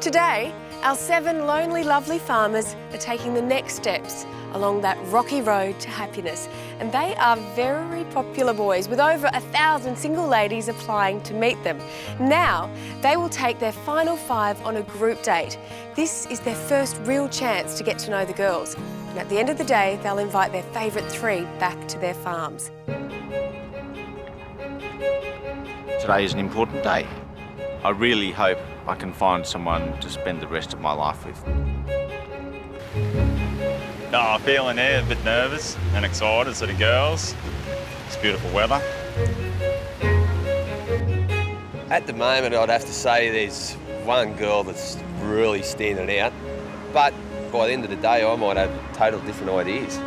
Today, our 7 lonely, lovely farmers are taking the next steps along that rocky road to happiness. And they are very popular boys, with over 1,000 single ladies applying to meet them. Now, they will take their final 5 on a group date. This is their first real chance to get to know the girls. And at the end of the day, they'll invite their favourite 3 back to their farms. Today is an important day. I really hope I can find someone to spend the rest of my life with. No, I'm feeling a bit nervous and excited for the girls. It's beautiful weather. At the moment, I'd have to say there's one girl that's really standing out, but by the end of the day, I might have total different ideas.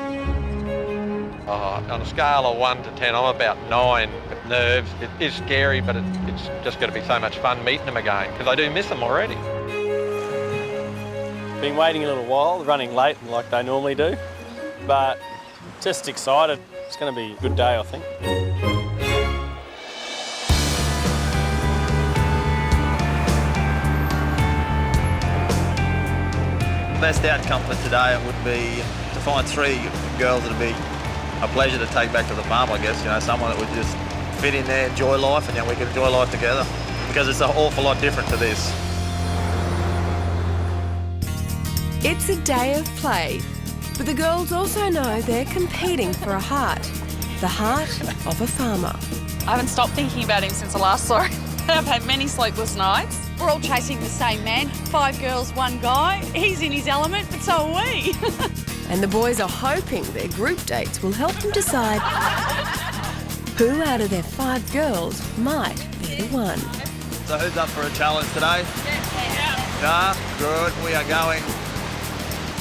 On a scale of 1 to 10, I'm about 9 with nerves. It is scary, but it's just going to be so much fun meeting them again, because I do miss them already. Been waiting a little while, running late like they normally do, but just excited. It's going to be a good day, I think. The best outcome for today would be to find 3 girls that'd be a pleasure to take back to the farm, I guess. You know, someone that would just fit in there, enjoy life, and we can enjoy life together, because it's an awful lot different to this. It's a day of play, but the girls also know they're competing for a heart, the heart of a farmer. I haven't stopped thinking about him since I last saw him. I've had many sleepless nights. We're all chasing the same man. 5 girls, 1 guy. He's in his element, but so are we. And the boys are hoping their group dates will help them decide who out of their 5 girls might be the one. So who's up for a challenge today? Yeah. Good. We are going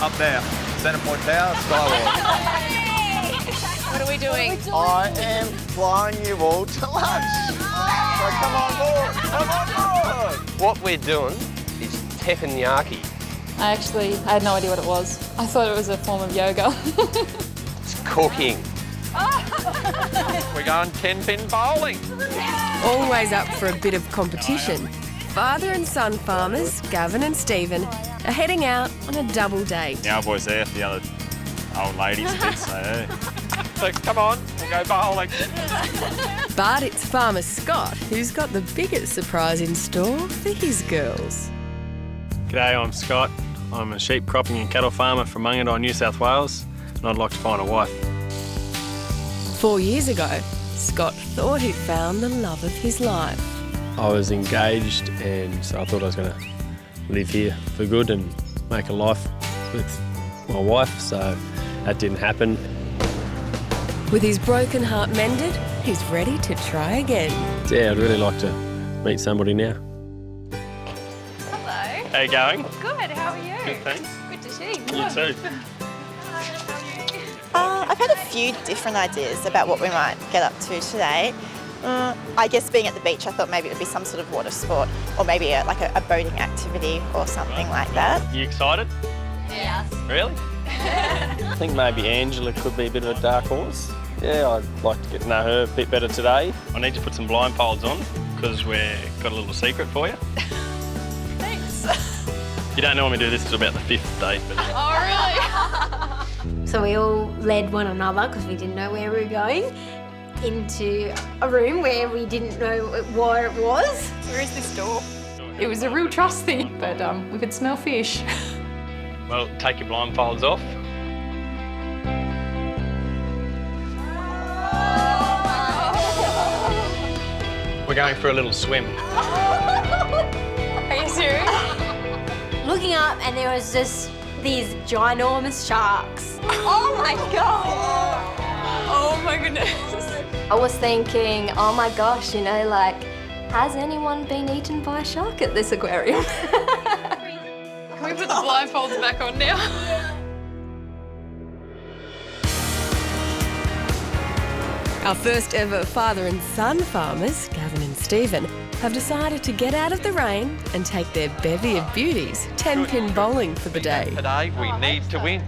up there. Centrepoint Tower, Skywalk. What are we doing? I am flying you all to lunch. So come on board, come on board. What we're doing is Teppanyaki. I had no idea what it was. I thought it was a form of yoga. It's cooking. We're going 10-pin bowling. Always up for a bit of competition, father and son farmers, Gavin and Stephen, are heading out on a double date. The old boy's there for the other old ladies a bit, so yeah. So come on, we'll go bowling. But it's farmer Scott who's got the biggest surprise in store for his girls. G'day, I'm Scott. I'm a sheep cropping and cattle farmer from Mungandai, New South Wales, and I'd like to find a wife. 4 years ago, Scott thought he'd found the love of his life. I was engaged, and so I thought I was going to live here for good and make a life with my wife, so that didn't happen. With his broken heart mended, he's ready to try again. Yeah, I'd really like to meet somebody now. Hello. How you going? Good, how are you? Good, thanks. Good to see You too. I've had a few different ideas about what we might get up to today. I guess being at the beach, I thought maybe it would be some sort of water sport, or maybe a boating activity or something like that. You excited? Yes. Really? I think maybe Angela could be a bit of a dark horse. Yeah, I'd like to get to know her a bit better today. I need to put some blindfolds on because we've got a little secret for you. Thanks. You don't normally do this until about the 5th date. But... Oh, really? So we all led one another, because we didn't know where we were going, into a room where we didn't know where it was. Where is this door? It was a real trust thing, but we could smell fish. Well, take your blindfolds off. We're going for a little swim. Are you serious? Looking up, and there was just these ginormous sharks. Oh my God! Oh my goodness. I was thinking, oh my gosh, has anyone been eaten by a shark at this aquarium? Can we put the blindfolds back on now? Our first ever father and son farmers, Gavin and Stephen, have decided to get out of the rain and take their bevy of beauties 10-pin bowling for the day. Today, we need to win.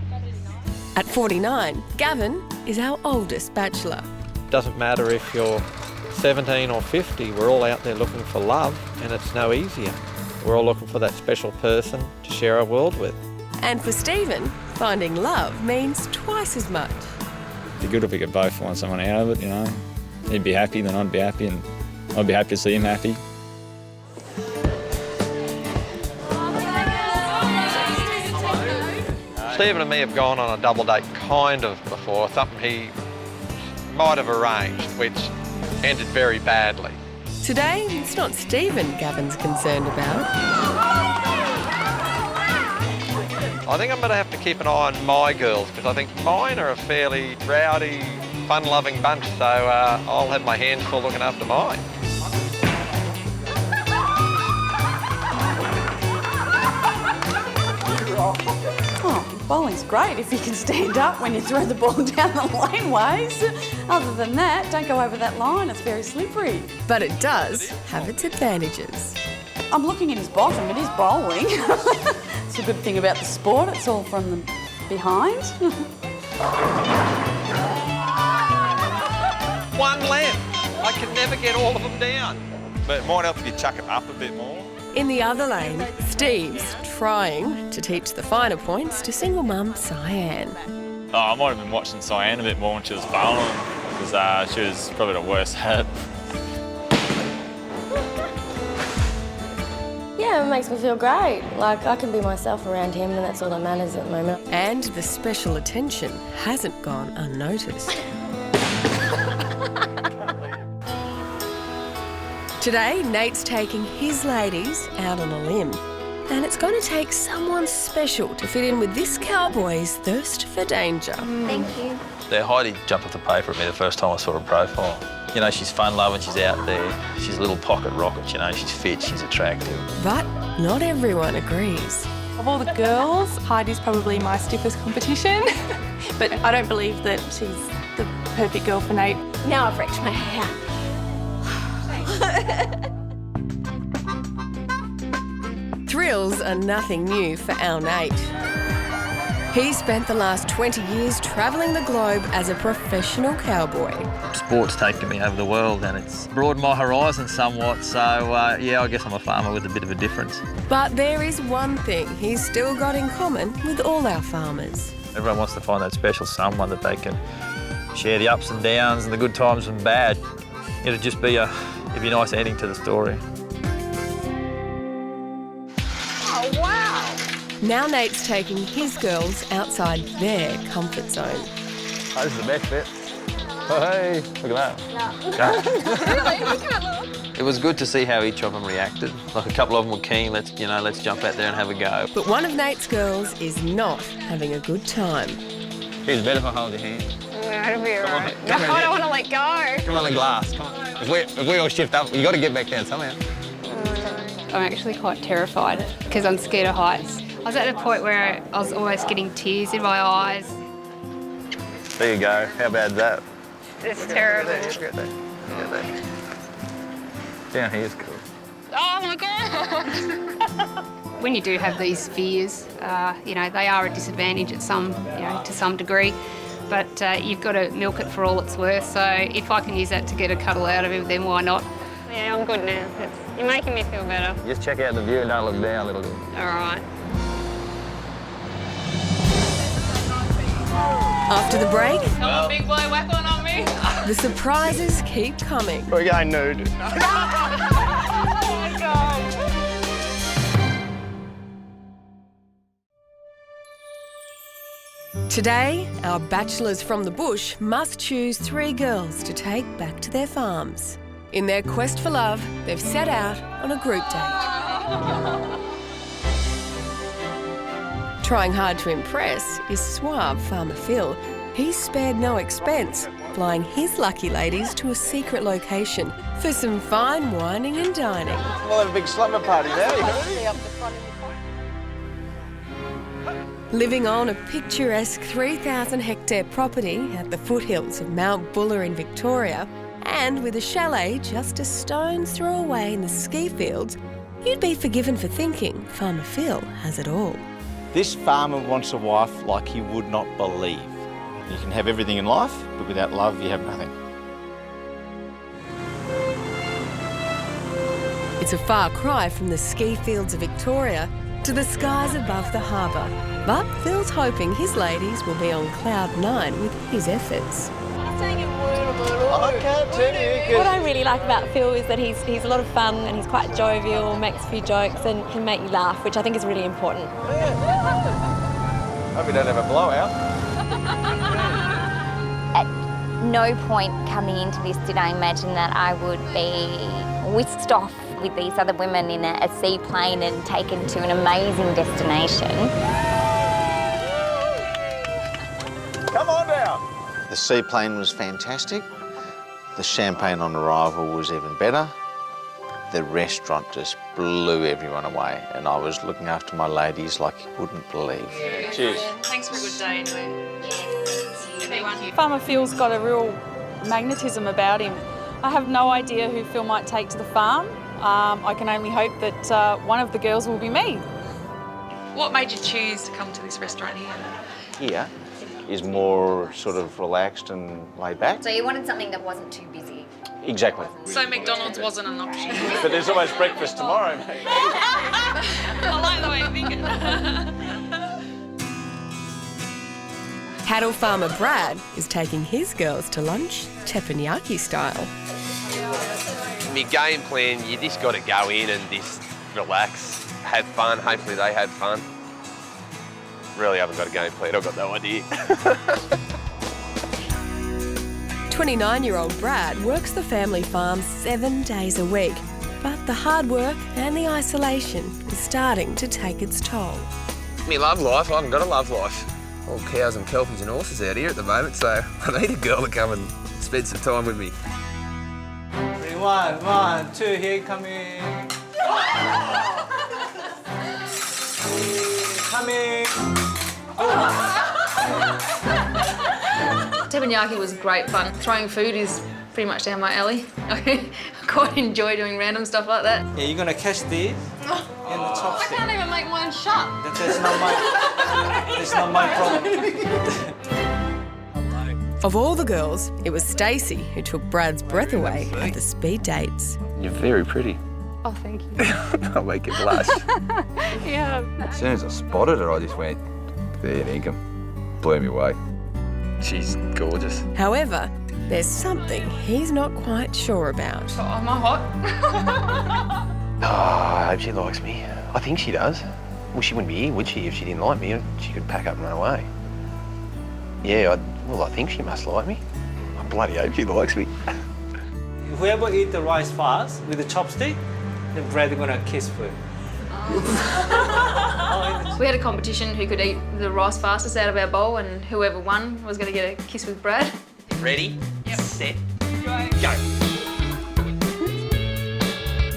At 49, Gavin is our oldest bachelor. Doesn't matter if you're 17 or 50, we're all out there looking for love, and it's no easier. We're all looking for that special person to share our world with. And for Stephen, finding love means twice as much. It'd be good if we could both find someone out of it, you know. He'd be happy, then I'd be happy, and I'd be happy to see him happy. Stephen and me have gone on a double date kind of before, something he might have arranged, which ended very badly. Today, it's not Stephen Gavin's concerned about. I think I'm going to have to keep an eye on my girls, because I think mine are a fairly rowdy, fun-loving bunch, so I'll have my hands full looking after mine. Oh, bowling's great if you can stand up when you throw the ball down the laneways. Other than that, don't go over that line, it's very slippery. But it does have its advantages. I'm looking at his bottom, it is bowling. It's a good thing about the sport, it's all from the behind. One left. I can never get all of them down. But it might help if you chuck it up a bit more. In the other lane, Steve's trying to teach the finer points to single mum Cyan. Oh, I might have been watching Cyan a bit more when she was bowling, because she was probably the worst at it. Yeah, it makes me feel great. Like, I can be myself around him, and that's all that matters at the moment. And the special attention hasn't gone unnoticed. Today, Nate's taking his ladies out on a limb. And it's going to take someone special to fit in with this cowboy's thirst for danger. Thank you. Heidi jumped off the paper at me the first time I saw her profile. You know, she's fun-loving, she's out there, she's a little pocket rocket, you know, she's fit, she's attractive. But not everyone agrees. Of all the girls, Heidi's probably my stiffest competition. But I don't believe that she's the perfect girl for Nate. Now I've reached my hair. Thrills are nothing new for our Nate. He spent the last 20 years travelling the globe as a professional cowboy. Sport's taken me over the world and it's broadened my horizons somewhat, so yeah, I guess I'm a farmer with a bit of a difference. But there is one thing he's still got in common with all our farmers. Everyone wants to find that special someone that they can share the ups and downs and the good times and bad. It'd just be a nice ending to the story. Oh, wow. Now Nate's taking his girls outside their comfort zone. Oh, this is the best bit. Oh, hey, look at that. It was good to see how each of them reacted. Like a couple of them were keen, let's jump out there and have a go. But one of Nate's girls is not having a good time. It's better if I hold your hand. That'll be all right. I don't want to let go. Come on the glass, come on. If we all shift up, you got to get back down somehow. I'm actually quite terrified because I'm scared of heights. I was at the point where I was almost getting tears in my eyes. There you go. How bad's that? It's terrible. Down here's cool. Oh my God! When you do have these fears, you know, they are a disadvantage at to some degree, but you've got to milk it for all it's worth. So if I can use that to get a cuddle out of him, then why not? Yeah, I'm good now. You're making me feel better. Just check out the view and don't look down, little bit. All right. After the break, Come on, big boy, whack one on me. the surprises keep coming. We're going nude. Oh my God. Today, our bachelors from the bush must choose 3 girls to take back to their farms. In their quest for love, they've set out on a group date. Trying hard to impress is suave Farmer Phil. He's spared no expense, flying his lucky ladies to a secret location for some fine wining and dining. We'll have a big slumber party now, Living on a picturesque 3,000-hectare property at the foothills of Mount Buller in Victoria, and with a chalet just a stone's throw away in the ski fields, you'd be forgiven for thinking Farmer Phil has it all. This farmer wants a wife like he would not believe. You can have everything in life, but without love, you have nothing. It's a far cry from the ski fields of Victoria to the skies above the harbour. But Phil's hoping his ladies will be on cloud 9 with his efforts. What I really like about Phil is that he's a lot of fun and he's quite jovial, makes a few jokes and can make you laugh, which I think is really important. Hope we don't have a blowout. At no point coming into this did I imagine that I would be whisked off with these other women in a seaplane and taken to an amazing destination. Come on down. The seaplane was fantastic. The champagne on arrival was even better. The restaurant just blew everyone away, and I was looking after my ladies like you wouldn't believe. Cheers. Thanks for a good day anyway. Farmer Phil's got a real magnetism about him. I have no idea who Phil might take to the farm. I can only hope that one of the girls will be me. What made you choose to come to this restaurant here? Here is more sort of relaxed and laid back. So you wanted something that wasn't too busy? Exactly. So McDonald's wasn't an option. But there's always breakfast tomorrow, mate. I like the way you think it. Cattle farmer Brad is taking his girls to lunch Teppanyaki style. My game plan, you just got to go in and just relax, have fun. Hopefully they have fun. Really haven't got a game plan, I've got no idea. 29-year-old Brad works the family farm 7 days a week, but the hard work and the isolation is starting to take its toll. Me love life, I haven't got a love life. All cows and kelpies and horses out here at the moment, so I need a girl to come and spend some time with me. 1, 1, 2, here, coming. Coming. Teppanyaki was great fun. Throwing food is pretty much down my alley. I quite enjoy doing random stuff like that. Yeah, you're gonna catch these in the chopstick. I can't even make one shot. That's not my problem. Of all the girls, it was Stacey who took Brad's breath away at the speed dates. You're very pretty. Oh, thank you. I'll make you blush. Yeah. As soon as I spotted her, I just went, there, Ingham. Blew me away. She's gorgeous. However, there's something he's not quite sure about. Oh, am I hot? Oh, I hope she likes me. I think she does. Well, she wouldn't be here, would she, if she didn't like me? She could pack up and run away. Yeah, I think she must like me. I bloody hope she likes me. Whoever eat the rice fast with the chopstick, then Brad gonna kiss for. We had a competition who could eat the rice fastest out of our bowl, and whoever won was going to get a kiss with Brad. Ready, Yep. set, Go. go.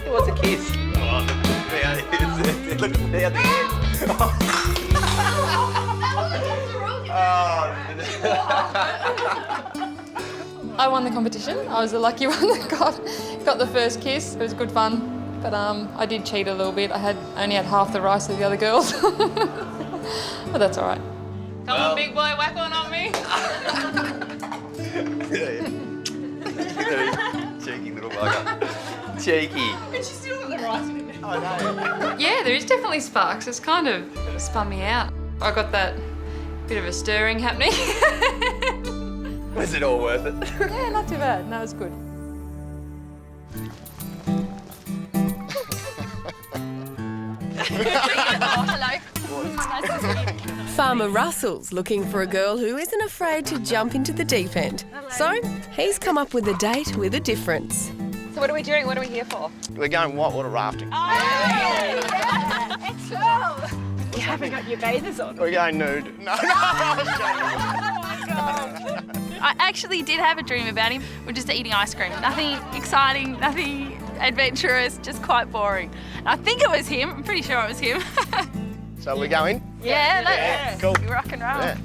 Who wants a kiss? Oh, look at the end. I won the competition. I was the lucky one that got the first kiss. It was good fun, but I did cheat a little bit. I only had half the rice of the other girls, but that's all right. Come on, big boy, whack one on me. Cheeky little bugger. Cheeky. But you still got the rice in it. I know. Yeah, there is definitely sparks. It's kind of spun me out. I got that bit of a stirring happening. Was it all worth it? Yeah, not too bad. No, it was good. Farmer Russell's looking for a girl who isn't afraid to jump into the deep end. So he's come up with a date with a difference. So what are we doing? What are we here for? We're going whitewater rafting. You haven't got your bathers on. We're going nude. No, I actually did have a dream about him. We're just eating ice cream. Nothing exciting, nothing adventurous, just quite boring. And I think it was him. I'm pretty sure it was him. So we're going? Yeah, let's cool. rock and roll. Yeah.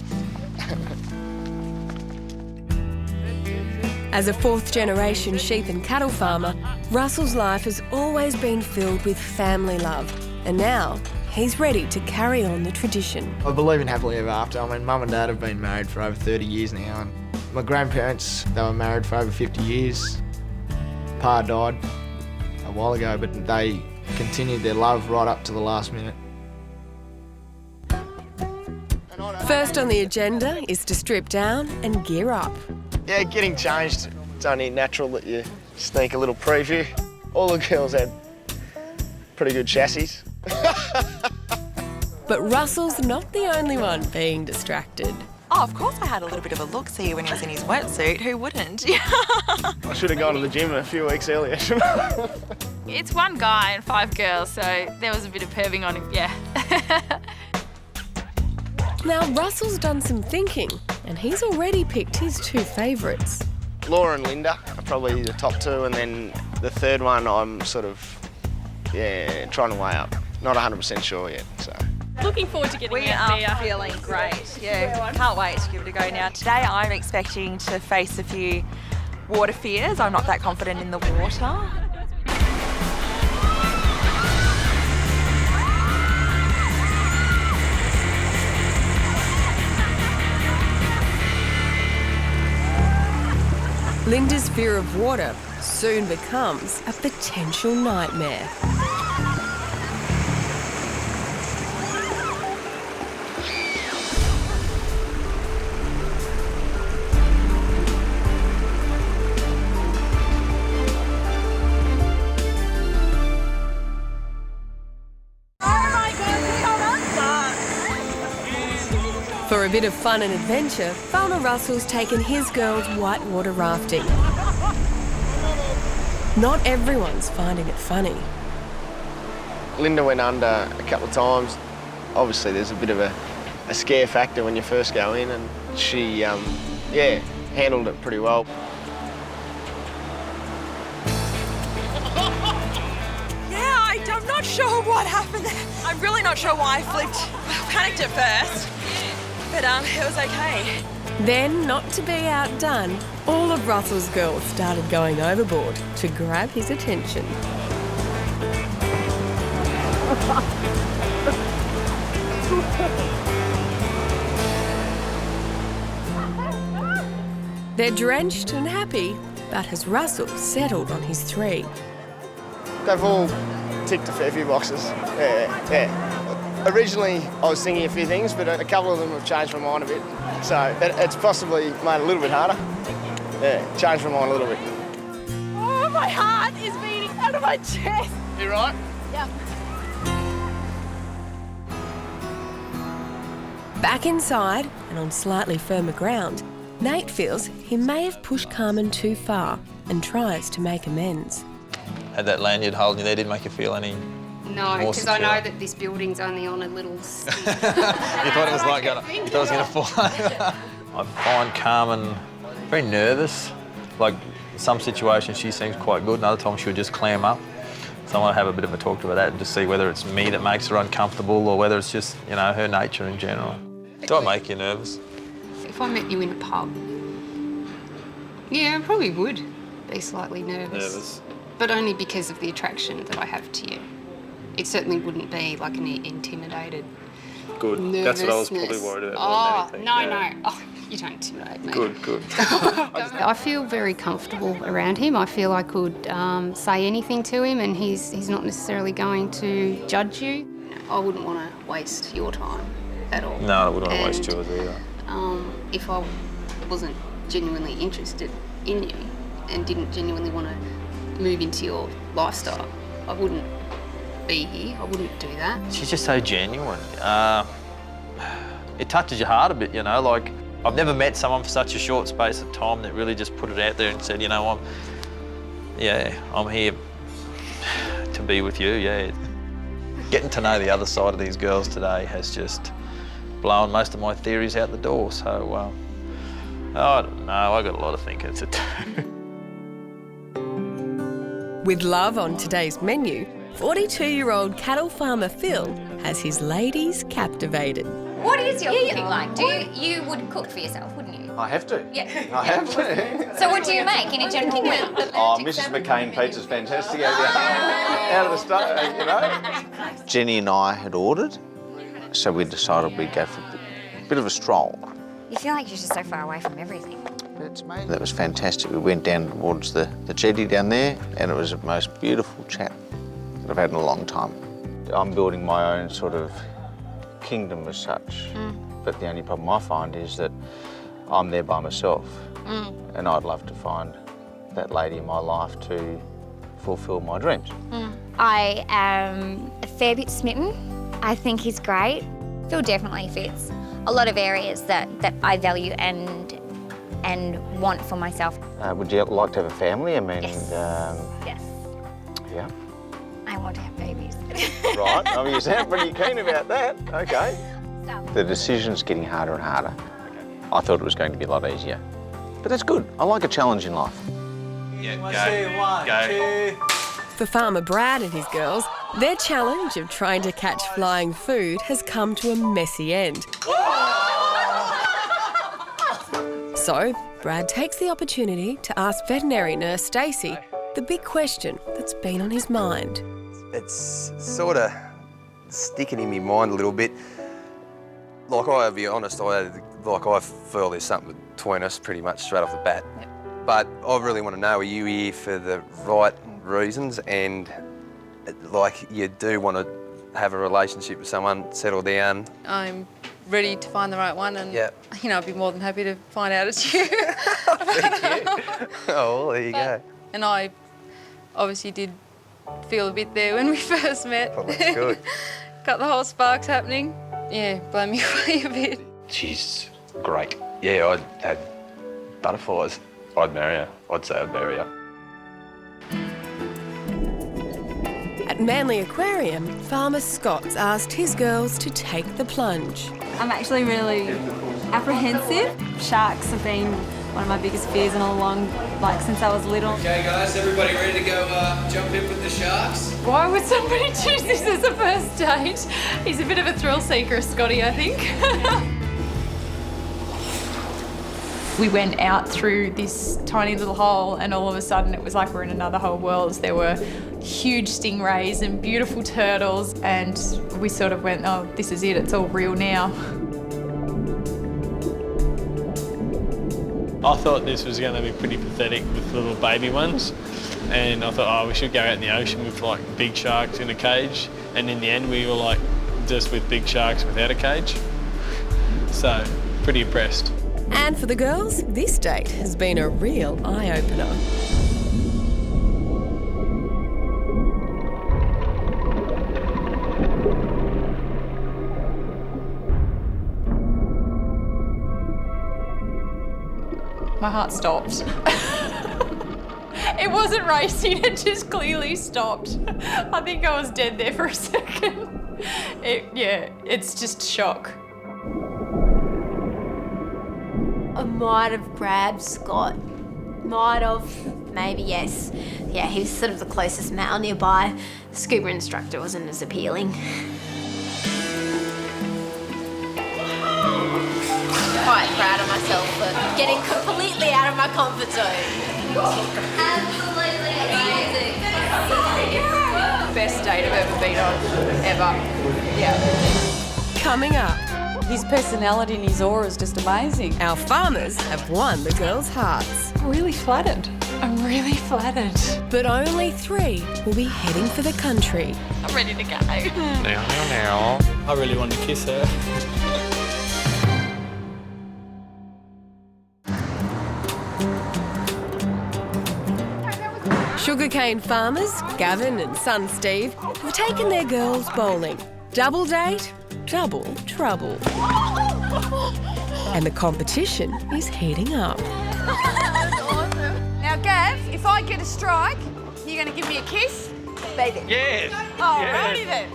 As a fourth-generation sheep and cattle farmer, Russell's life has always been filled with family love. And now he's ready to carry on the tradition. I believe in happily ever after. I mean, Mum and Dad have been married for over 30 years now. And my grandparents, they were married for over 50 years. Pa died a while ago, but they continued their love right up to the last minute. First on the agenda is to strip down and gear up. Yeah, getting changed, it's only natural that you sneak a little preview. All the girls had pretty good chassis. But Russell's not the only one being distracted. Oh, of course I had a little bit of a look-see when he was in his wetsuit. Who wouldn't? I should have gone to the gym a few weeks earlier. It's one guy and 5 girls, so there was a bit of perving on him, yeah. Now, Russell's done some thinking, and he's already picked his 2 favourites. Laura and Linda are probably the top 2, and then the third one I'm sort of, trying to weigh up. Not 100% sure yet, so. Looking forward to getting We out are there. feeling great. Yeah, can't wait to give it a go now. Today I'm expecting to face a few water fears. I'm not that confident in the water. Linda's fear of water soon becomes a potential nightmare. For a bit of fun and adventure, Farmer Russell's taken his girls whitewater rafting. Not everyone's finding it funny. Linda went under a couple of times. Obviously there's a bit of a scare factor when you first go in, and she, handled it pretty well. I'm not sure what happened there. I'm really not sure why I flipped. I panicked at first, but it was okay. Then, not to be outdone, all of Russell's girls started going overboard to grab his attention. They're drenched and happy, but has Russell settled on his 3? They've all ticked a fair few boxes. Yeah. Originally, I was thinking a few things, but a couple of them have changed my mind a bit. So it's possibly made it a little bit harder. Yeah, changed my mind a little bit. Oh, my heart is beating out of my chest. You right? Yeah. Back inside and on slightly firmer ground, Nate feels he may have pushed Carmen too far and tries to make amends. Had that lanyard holding you there, didn't make you feel any No, more because I secure? know that this building's only on a little stick. You thought it was like gonna, you thought it was going to fly. I find Carmen very nervous. Like in some situations she seems quite good, and other times she'll just clam up. So I want to have a bit of a talk to her about that and just see whether it's me that makes her uncomfortable or whether it's just, her nature in general. Do I make you nervous? If I met you in a pub, yeah, I probably would be slightly nervous. But only because of the attraction that I have to you. It certainly wouldn't be like an intimidated Good. That's what I was probably worried about more than anything. No. Oh, you don't intimidate me. Good. I feel very comfortable around him. I feel I could say anything to him and he's not necessarily going to judge you. I wouldn't want to waste your time at all. No, I wouldn't want to waste yours either. If I wasn't genuinely interested in you and didn't genuinely want to move into your lifestyle, I wouldn't be here. I wouldn't do that. She's just so genuine. It touches your heart a bit, like I've never met someone for such a short space of time that really just put it out there and said, I'm here to be with you, yeah. Getting to know the other side of these girls today has just blown most of my theories out the door, so I don't know, I got a lot of thinking to do. With love on today's menu, 42-year-old cattle farmer Phil has his ladies captivated. What is your cooking like? You would cook for yourself, wouldn't you? I have to. Yeah. I have to. So what do you make? Any general Mrs. McCain pizza's fantastic out of the stove, Jenny and I had ordered, so we decided we'd go for a bit of a stroll. You feel like you're just so far away from everything. It's amazing. That was fantastic. We went down towards the jetty down there, and it was the most beautiful chat that I've had in a long time. I'm building my own sort of kingdom as such, but the only problem I find is that I'm there by myself, and I'd love to find that lady in my life to fulfil my dreams. I am a fair bit smitten. I think he's great. Phil definitely fits a lot of areas that I value and want for myself. Would you like to have a family? I mean, Yes. Yeah. I want to have babies. Right. I mean, you sound pretty keen about that. Okay. The decision's getting harder and harder. I thought it was going to be a lot easier, but that's good. I like a challenge in life. Go. For Farmer Brad and his girls, their challenge of trying to catch flying food has come to a messy end. So, Brad takes the opportunity to ask veterinary nurse Stacey the big question that's been on his mind. It's sort of sticking in my mind a little bit. Like, I'll be honest, I feel there's something between us pretty much straight off the bat. Yep. But I really want to know, are you here for the right reasons? And, like, you do want to have a relationship with someone, settle down. I'm ready to find the right one, and you know, I'd be more than happy to find out it's you. Thank you. Oh, well, there you go. And I obviously did feel a bit there when we first met. Well, that's good. Got the whole sparks happening. Yeah, blow me away a bit. She's great. Yeah, I'd had butterflies. I'd marry her. I'd say I'd marry her. At Manly Aquarium, Farmer Scott's asked his girls to take the plunge. I'm actually really apprehensive. Sharks have been one of my biggest fears and all along, like since I was little. Okay guys, everybody ready to go jump in with the sharks? Why would somebody choose this as a first date? He's a bit of a thrill seeker, Scotty, I think. We went out through this tiny little hole and all of a sudden it was like we're in another whole world. There were huge stingrays and beautiful turtles and we sort of went, oh, this is it, it's all real now. I thought this was going to be pretty pathetic with little baby ones, and I thought, oh, we should go out in the ocean with like big sharks in a cage, and in the end we were like just with big sharks without a cage. So, pretty impressed. And for the girls, this date has been a real eye-opener. My heart stopped. It wasn't racing, it just clearly stopped. I think I was dead there for a second. It's just shock. I might have grabbed Scott. Might have, maybe yes. Yeah, he was sort of the closest male nearby. The scuba instructor wasn't as appealing. Quite proud of myself for getting completely out of my comfort zone. Absolutely amazing. Best date I've ever been on, ever. Yeah. Coming up. His personality and his aura is just amazing. Our farmers have won the girls' hearts. I'm really flattered. I'm really flattered. But only 3 will be heading for the country. I'm ready to go. Now. I really wanted to kiss her. Sugarcane farmers, Gavin and son Steve, have taken their girls bowling. Double date, double trouble. And the competition is heating up. Now, Gav, if I get a strike, you're going to give me a kiss? Baby. Yes. Oh, yes. righty then.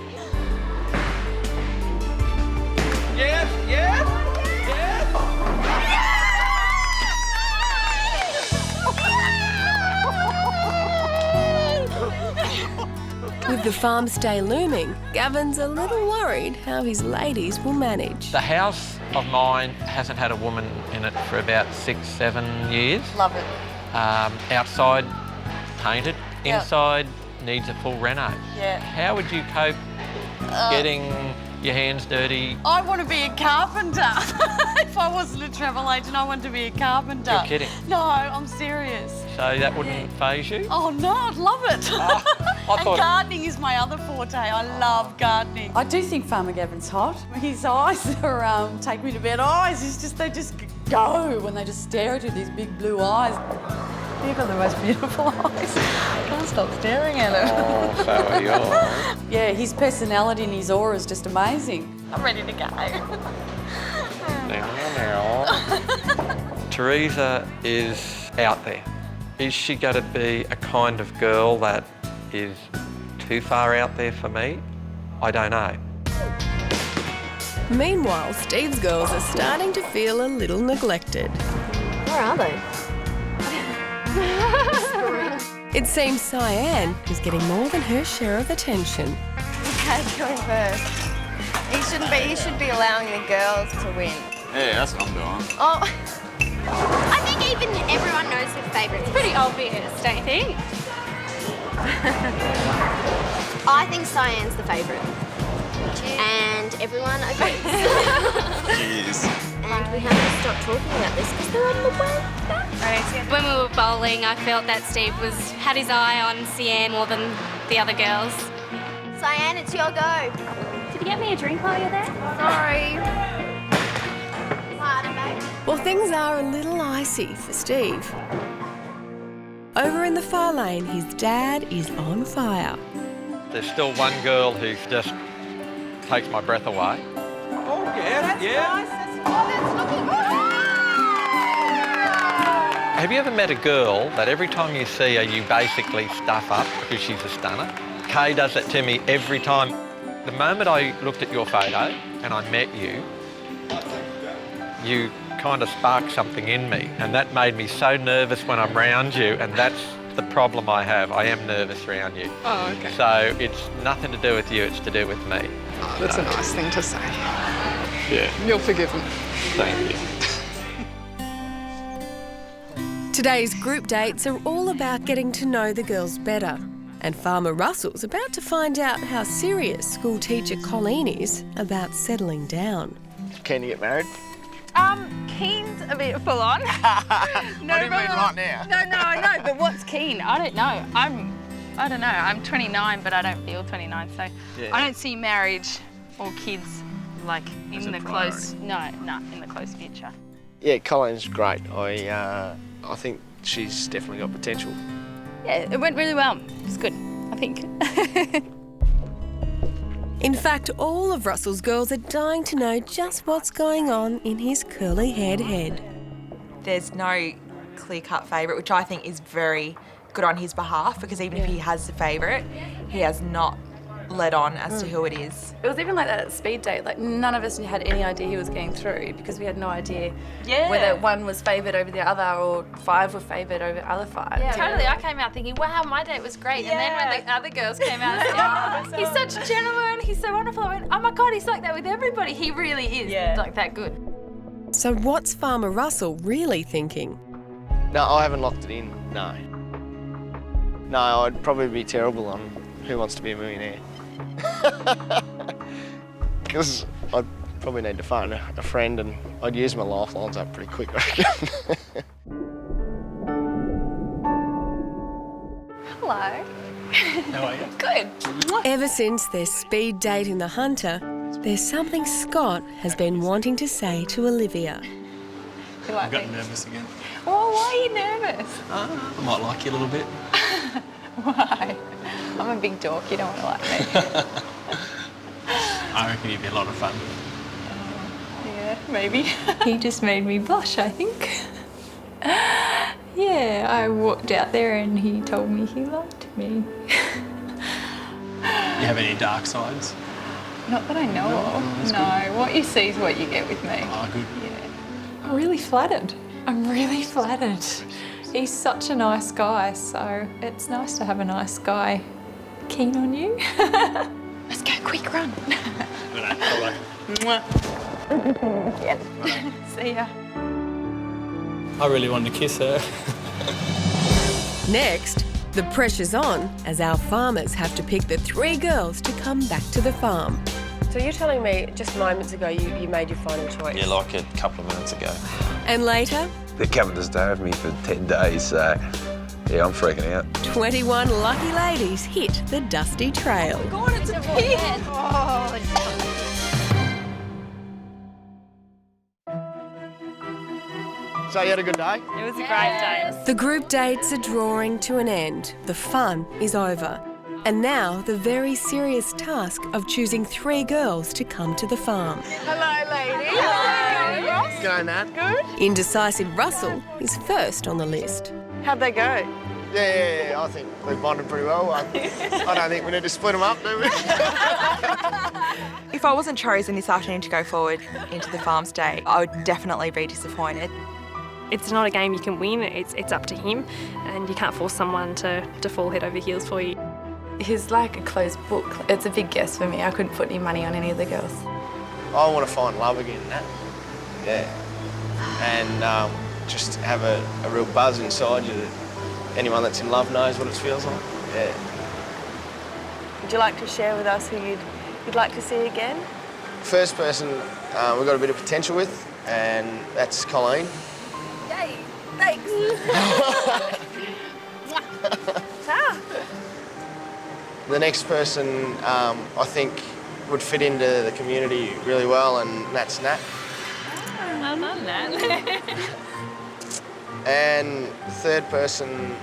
Yes, yes, yes. With the farm's day looming, Gavin's a little worried how his ladies will manage. The house of mine hasn't had a woman in it for about 6-7 years. Love it. Outside, painted. Yep. Inside, needs a full reno. Yeah. How would you cope getting your hands dirty. I want to be a carpenter. If I wasn't a travel agent, I wanted to be a carpenter. You're kidding. No, I'm serious. So that wouldn't faze you? Oh no, I'd love it. I And thought- gardening is my other forte. I love gardening. I do think Farmer Gavin's hot. His eyes are take me to bed eyes. It's just they just go when they just stare at you. These big blue eyes. You've got the most beautiful eyes. Can't stop staring at it. Oh, so are yours. Yeah, his personality and his aura is just amazing. I'm ready to go. Teresa is out there. Is she going to be a kind of girl that is too far out there for me? I don't know. Meanwhile, Steve's girls are starting to feel a little neglected. Where are they? It seems Cyan is getting more than her share of attention. Kate's going first. He should be allowing the girls to win. Yeah, that's what I'm doing. Oh. I think even everyone knows her favourite. It's pretty obvious, don't you think? I think Cyan's the favourite. And everyone agrees. Jeez. And we have to stop talking about this because they're on the way back. When we were bowling, I felt that Steve had his eye on Cyan more than the other girls. Cyan, it's your go. Did you get me a drink while you're there? Sorry. Well, things are a little icy for Steve. Over in the far lane, his dad is on fire. There's still one girl who just takes my breath away. Oh, yeah. Have you ever met a girl that every time you see her, you basically stuff up because she's a stunner? Kay does that to me every time. The moment I looked at your photo and I met you, you kind of sparked something in me, and that made me so nervous when I'm around you, and that's the problem I have. I am nervous around you. Oh, okay. So it's nothing to do with you, it's to do with me. Oh, that's a nice thing to say. Yeah. You're forgiven. Thank you. Today's group dates are all about getting to know the girls better. And Farmer Russell's about to find out how serious school teacher Colleen is about settling down. Keen to get married? Keen's a bit full on. I didn't mean right now. No, I know, but what's keen? I don't know. I don't know. I'm 29, but I don't feel 29, so Yeah. I don't see marriage or kids like As in a the priority. in the close future. Yeah, Colleen's great. I think she's definitely got potential. Yeah, it went really well. It's good, I think. In fact, all of Russell's girls are dying to know just what's going on in his curly-haired head. There's no clear-cut favourite, which I think is very good on his behalf, because even if he has a favourite, he has not led on as to who it is. It was even like that at speed date. Like none of us had any idea he was getting through because we had no idea Yeah. whether one was favoured over the other or 5 were favoured over the other 5. Yeah, totally. I came out thinking, wow, my date was great. And then when the other girls came out, I said, he's such a gentleman, he's so wonderful. I went, oh my God, he's like that with everybody. He really is like that good. So what's Farmer Russell really thinking? No, I haven't locked it in, no. No, I'd probably be terrible on Who Wants to Be a Millionaire. Because I'd probably need to phone a friend and I'd use my lifelines up pretty quick, I reckon. Hello. How are you? Good. Ever since their speed date in the Hunter, there's something Scott has been wanting to say to Olivia. You like I've gotten me? nervous again. Oh, why are you nervous? I might like you a little bit. Why? I'm a big dork, you don't want to like me. I reckon you'd be a lot of fun. Yeah, maybe. He just made me blush, I think. Yeah, I walked out there and he told me he loved me. You have any dark sides? Not that I know of. No, what you see is what you get with me. Oh, good. Yeah. I'm really flattered. I'm really flattered. He's such a nice guy, so it's nice to have a nice guy keen on you. Let's go, quick, run. Mwah. Yeah. See ya. I really wanted to kiss her. Next, the pressure's on as our farmers have to pick the 3 girls to come back to the farm. So you're telling me just moments ago you made your final choice? Yeah, like a couple of minutes ago. And later, They're coming to stay with me for 10 days, so yeah, I'm freaking out. 21 lucky ladies hit the dusty trail. God, it's a pig. Oh, So you had a good day? It was a great day. The group dates are drawing to an end. The fun is over. And now the very serious task of choosing 3 girls to come to the farm. Hello, ladies. Hello. Ross. Going that? Good. Indecisive Russell is first on the list. How'd they go? Yeah, I think we've bonded pretty well. I don't think we need to split them up, do we? If I wasn't chosen this afternoon to go forward into the farm stay, I would definitely be disappointed. It's not a game you can win, it's up to him, and you can't force someone to fall head over heels for you. He's like a closed book. It's a big guess for me. I couldn't put any money on any of the girls. I want to find love again, Nat. Yeah. And just have a real buzz inside you that anyone that's in love knows what it feels like. Yeah. Would you like to share with us who you'd like to see again? First person we've got a bit of potential with, and that's Colleen. Yay, thanks. The next person I think would fit into the community really well, and that's Nat. Well done, Nat. And the third person,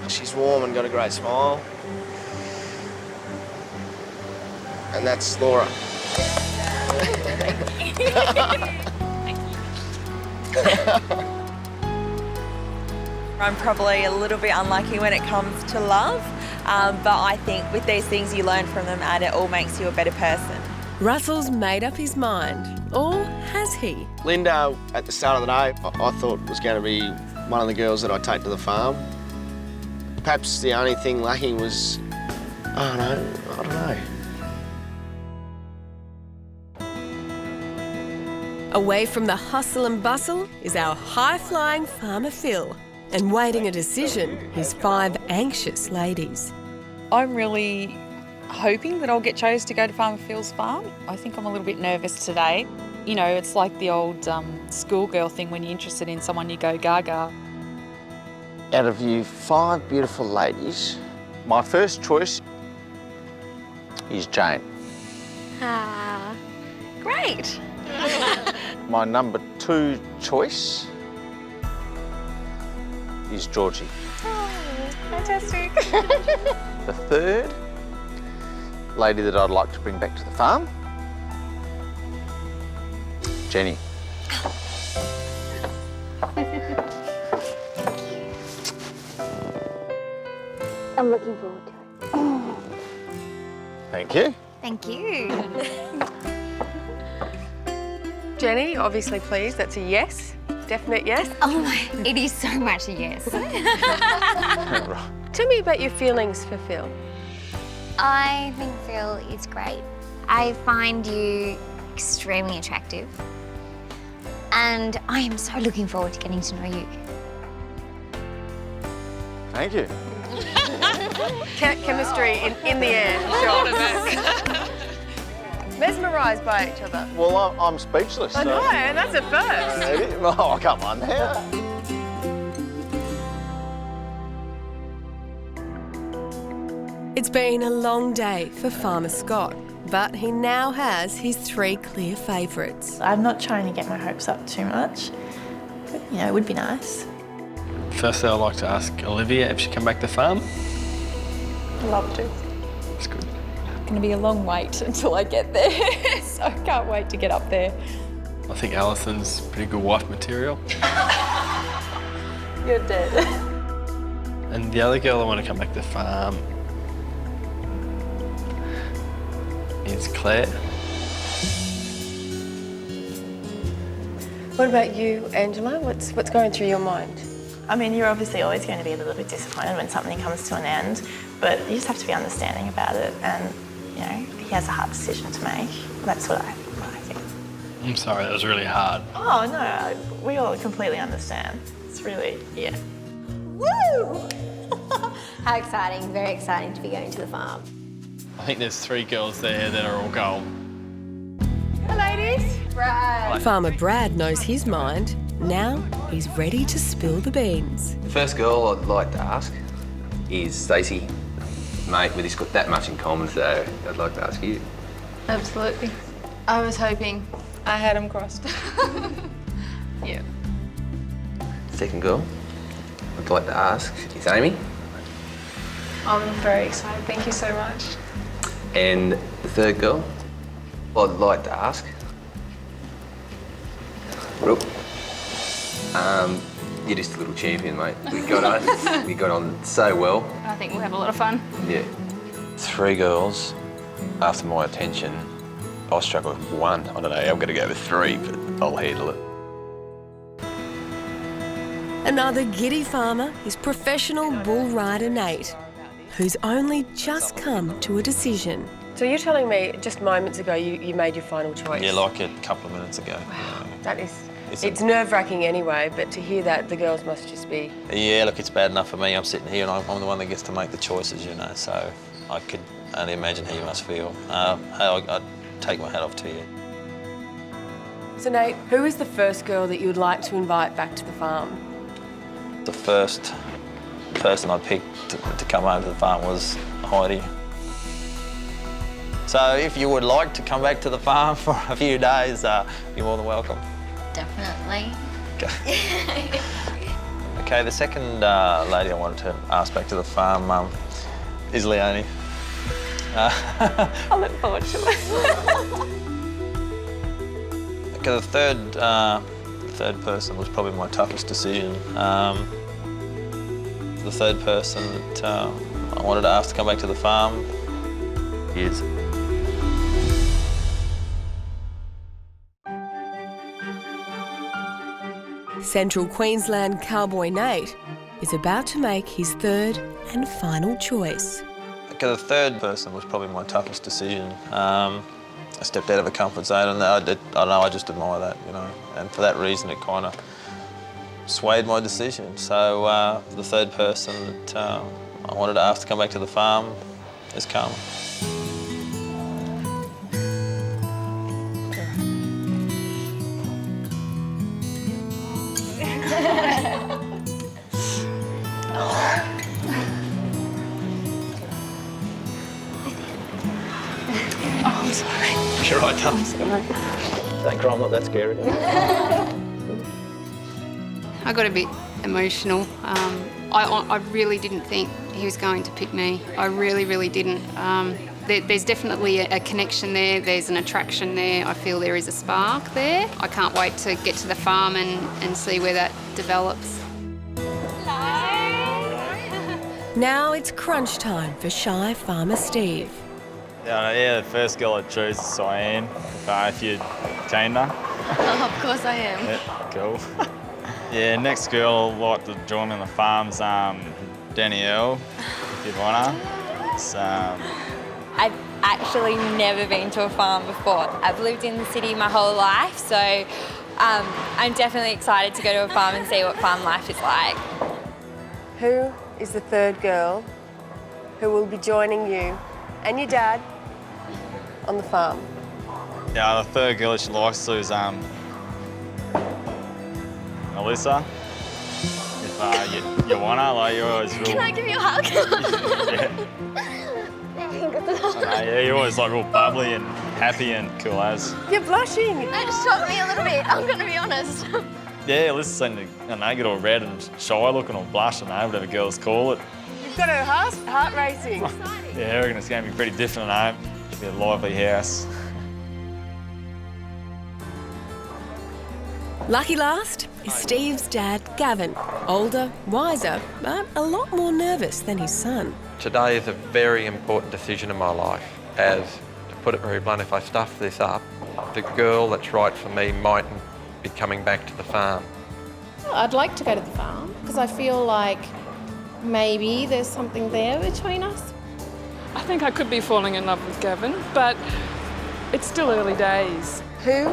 she's warm and got a great smile, and that's Laura. I'm probably a little bit unlucky when it comes to love, but I think with these things you learn from them and it all makes you a better person. Russell's made up his mind, or has he? Linda, at the start of the day, I thought was going to be one of the girls that I'd take to the farm. Perhaps the only thing lacking was, I don't know. Away from the hustle and bustle is our high-flying farmer Phil. And waiting a decision, his 5 anxious ladies. I'm really hoping that I'll get chosen to go to Farmer Phil's farm. I think I'm a little bit nervous today. You know, it's like the old schoolgirl thing when you're interested in someone, you go gaga. Out of you 5 beautiful ladies, my first choice is Jane. Ah, great. My number 2 choice is Georgie. Oh, fantastic. The third lady that I'd like to bring back to the farm, Jenny. I'm looking forward to it. Thank you. Thank you. Jenny, obviously pleased, that's a yes. Definite yes? Oh my, it is so much a yes. Tell me about your feelings for Phil. I think Phil is great. I find you extremely attractive. And I am so looking forward to getting to know you. Thank you. Chemistry in the air, sure. Mesmerised by each other. Well, I'm speechless. I know, and that's a first. Oh, come on now. It's been a long day for Farmer Scott, but he now has his 3 clear favourites. I'm not trying to get my hopes up too much, but, you know, it would be nice. Firstly, I'd like to ask Olivia if she can back the farm. I'd love to. That's good. It's going to be a long wait until I get there, so I can't wait to get up there. I think Alison's pretty good wife material. You're dead. And the other girl I want to come back to the farm is Claire. What about you, Angela? What's going through your mind? I mean, you're obviously always going to be a little bit disappointed when something comes to an end, but you just have to be understanding about it, and, you know, he has a hard decision to make. That's what I think. I'm sorry, that was really hard. Oh, no, we all completely understand. It's really, yeah. Woo! How exciting, very exciting to be going to the farm. I think there's 3 girls there that are all gold. Hi, ladies. Brad. Farmer Brad knows his mind. Now he's ready to spill the beans. The first girl I'd like to ask is Stacey. Mate, with this got that much in common, so I'd like to ask you. Absolutely. I was hoping I had him crossed. Yeah. Second girl I'd like to ask is Amy. I'm very excited. Thank you so much. And the third girl I'd like to ask. Brooke. You're just a little champion, mate. We got on so well. I think we'll have a lot of fun. Yeah. 3 girls after my attention. I'll struggle with 1. I don't know, I'm going to go with 3, but I'll handle it. Another giddy farmer is professional bull rider Nate, who's only just come to a decision. So you're telling me just moments ago you made your final choice? Yeah, like a couple of minutes ago. Wow, that is... It's nerve-wracking anyway, but to hear that, the girls must just be... Yeah, look, it's bad enough for me. I'm sitting here and I'm the one that gets to make the choices, you know, so I could only imagine how you must feel. I'd take my hat off to you. So Nate, who is the first girl that you would like to invite back to the farm? The first person I picked to come over to the farm was Heidi. So if you would like to come back to the farm for a few days, you're more than welcome. Definitely. Okay, the second lady I wanted to ask back to the farm is Leonie. I look forward to it. Okay, the third person was probably my toughest decision. The third person that I wanted to ask to come back to the farm is... Central Queensland cowboy Nate is about to make his third and final choice. Okay, the third person was probably my toughest decision. I stepped out of a comfort zone and I don't know, I just admire that, you know, and for that reason it kind of swayed my decision. So the third person that I wanted to ask to come back to the farm is Carmen. Oh, I'm sorry. You're right, Tom. Don't cry, I'm not that scary. I got a bit emotional. I really didn't think he was going to pick me. I really, really didn't. There's definitely a connection there. There's an attraction there. I feel there is a spark there. I can't wait to get to the farm and see where that develops. Now it's crunch time for shy farmer Steve. Yeah, the first girl I chose is Cyan, if you'd chained her. Oh, of course I am. Yeah, cool. Yeah, next girl I'd like to join me on the farm's Danielle, if you'd want her. It's, I've actually never been to a farm before. I've lived in the city my whole life, so I'm definitely excited to go to a farm and see what farm life is like. Who is the third girl who will be joining you and your dad on the farm? yeah, the third girl that she likes to is Melissa. If you want her, like you're always real... Can I give you a hug? Yeah, you're always like real bubbly and happy and cool as. You're blushing. That shocked me a little bit, I'm going to be honest. Yeah, Alyssa's starting to, I get all red and shy looking or blush, whatever girls call it. You've got her heart racing. Yeah, I reckon it's going to be pretty different at home. It'll be a lively house. Lucky last is Steve's dad, Gavin. Older, wiser, but a lot more nervous than his son. Today is a very important decision in my life, as, to put it very blunt, if I stuff this up, the girl that's right for me mightn't be coming back to the farm. I'd like to go to the farm because I feel like maybe there's something there between us. I think I could be falling in love with Gavin, but it's still early days. Who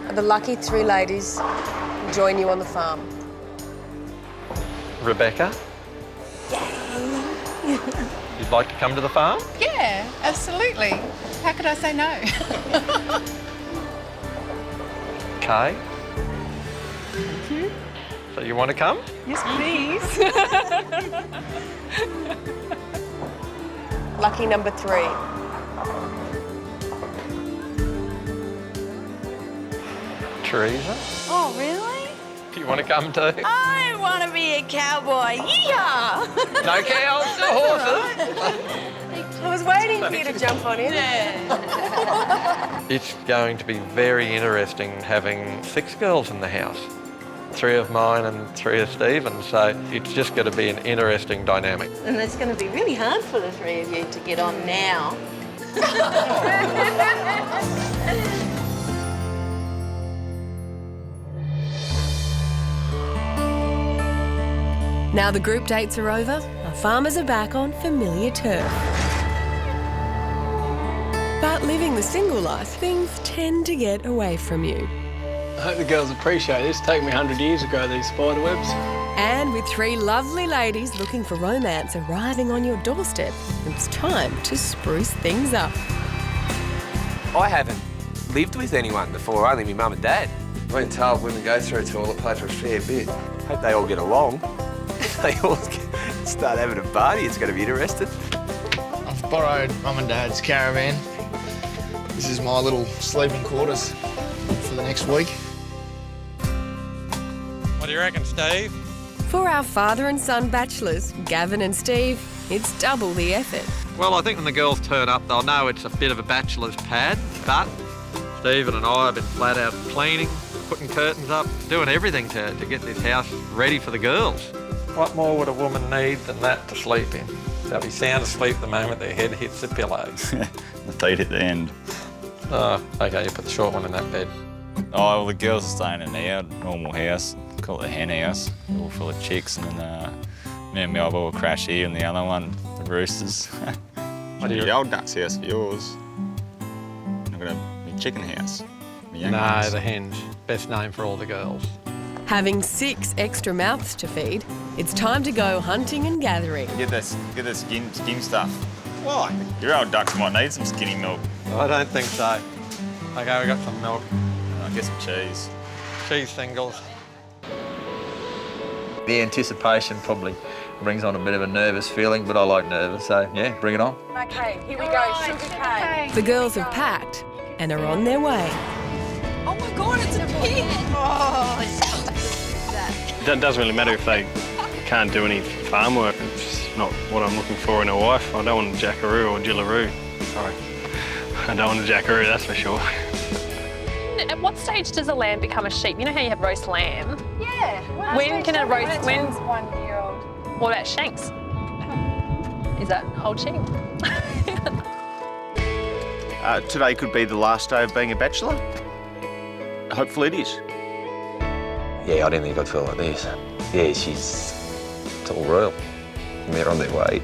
are the lucky 3 ladies who join you on the farm? Rebecca, You'd like to come to the farm? Yeah, absolutely. How could I say no? Okay. Thank you. So you want to come? Yes, please. Lucky number 3. Teresa, Oh, really? do you want to come too? I want to be a cowboy. Yeehaw! No cows, no horses. I was waiting for you to jump on in. It's going to be very interesting having 6 girls in the house. 3 of mine and 3 of Stephen's, so it's just going to be an interesting dynamic. And it's going to be really hard for the 3 of you to get on now. Now the group dates are over, our farmers are back on familiar turf. But living the single life, things tend to get away from you. I hope the girls appreciate this. It took me 100 years to grow these spider webs. And with 3 lovely ladies looking for romance arriving on your doorstep, it's time to spruce things up. I haven't lived with anyone before, only my mum and dad. I've been told women go through toilet paper a fair bit. Hope they all get along. They all start having a party, it's going to be interesting. I've borrowed Mum and Dad's caravan. This is my little sleeping quarters for the next week. What do you reckon, Steve? For our father and son bachelors, Gavin and Steve, it's double the effort. Well, I think when the girls turn up, they'll know it's a bit of a bachelor's pad, but Stephen and I have been flat out cleaning, putting curtains up, doing everything to get this house ready for the girls. What more would a woman need than that to sleep in? They'll be sound asleep the moment their head hits the pillow. The feet at the end. Oh, okay, you put the short one in that bed. Oh, well, the girls are staying in our normal house, call it the hen house, all full of chicks, and then me and Melba will crash here, and the other one, the roosters. What do you? The old duck's house for yours. I've got a chicken house. No, the hens. Best name for all the girls. Having 6 extra mouths to feed, it's time to go hunting and gathering. Get the skim stuff. Why? Your old ducks might need some skinny milk. I don't think so. Okay, we got some milk. I'll get some cheese. Cheese singles. The anticipation probably brings on a bit of a nervous feeling, but I like nervous, so yeah, bring it on. Okay, here we go. Sugar cane. The girls have packed and are on their way. Oh my God, it's a pig! Oh, it's It doesn't really matter if they can't do any farm work. It's not what I'm looking for in a wife. I don't want a jackaroo or jillaroo. Sorry. I don't want a jackaroo, that's for sure. At what stage does a lamb become a sheep? You know how you have roast lamb? Yeah. When can a roast... When's 1 year old? What about shanks? Is that old sheep? Today could be the last day of being a bachelor. Hopefully it is. Yeah, I didn't think I'd feel like this. Yeah, it's all royal. And they're on their way.